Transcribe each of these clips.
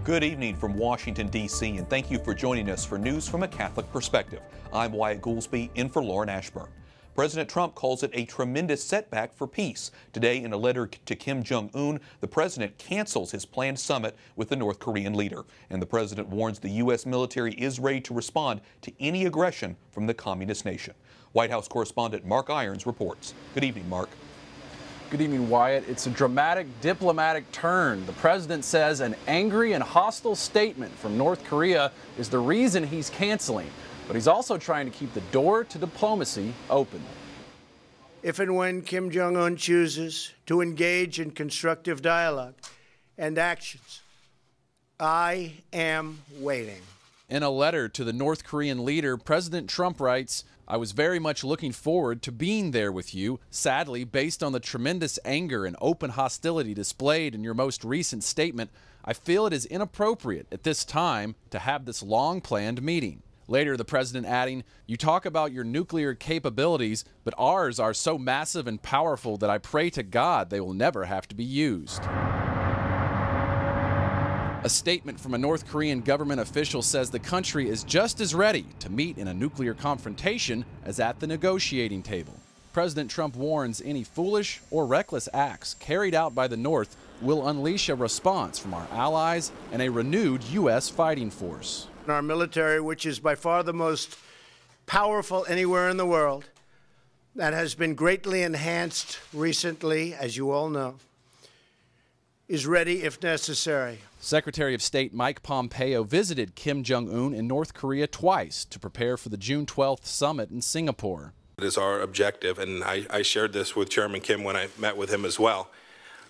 Good evening from Washington, D.C., and thank you for joining us for News from a Catholic Perspective. I'm Wyatt Goolsby, in for Lauren Ashburn. President Trump calls it a tremendous setback for peace. Today, in a letter to Kim Jong-un, the president cancels his planned summit with the North Korean leader. And the president warns the U.S. military is ready to respond to any aggression from the communist nation. White House correspondent Mark Irons reports. Good evening, Mark. Good evening, Wyatt. It's a dramatic diplomatic turn. The president says an angry and hostile statement from North Korea is the reason he's canceling, but he's also trying to keep the door to diplomacy open. If and when Kim Jong-un chooses to engage in constructive dialogue and actions, I am waiting. In a letter to the North Korean leader, President Trump writes, "I was very much looking forward to being there with you. Sadly, based on the tremendous anger and open hostility displayed in your most recent statement, I feel it is inappropriate at this time to have this long-planned meeting." Later, the president adding, "You talk about your nuclear capabilities, but ours are so massive and powerful that I pray to God they will never have to be used." A statement from a North Korean government official says the country is just as ready to meet in a nuclear confrontation as at the negotiating table. President Trump warns any foolish or reckless acts carried out by the North will unleash a response from our allies and a renewed U.S. fighting force. Our military, which is by far the most powerful anywhere in the world, that has been greatly enhanced recently, as you all know, is ready if necessary. Secretary of State Mike Pompeo visited Kim Jong-un in North Korea twice to prepare for the June 12th summit in Singapore. It is our objective, and I shared this with Chairman Kim when I met with him as well,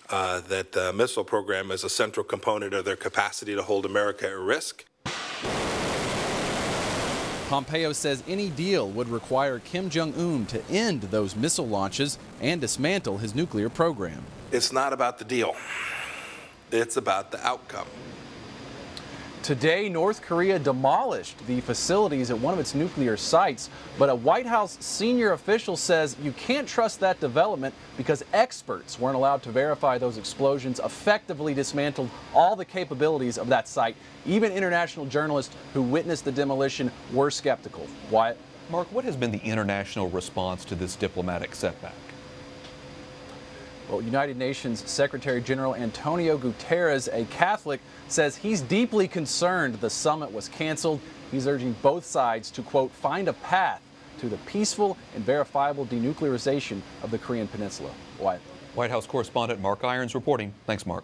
that the missile program is a central component of their capacity to hold America at risk. Pompeo says any deal would require Kim Jong-un to end those missile launches and dismantle his nuclear program. It's not about the deal. It's about the outcome. Today, North Korea demolished the facilities at one of its nuclear sites, but a White House senior official says you can't trust that development because experts weren't allowed to verify those explosions effectively dismantled all the capabilities of that site. Even international journalists who witnessed the demolition were skeptical. Wyatt? Mark, what has been the international response to this diplomatic setback? Well, United Nations Secretary General Antonio Guterres, a Catholic, says he's deeply concerned the summit was canceled. He's urging both sides to, quote, find a path to the peaceful and verifiable denuclearization of the Korean Peninsula. Wyatt. White House correspondent Mark Irons reporting. Thanks, Mark.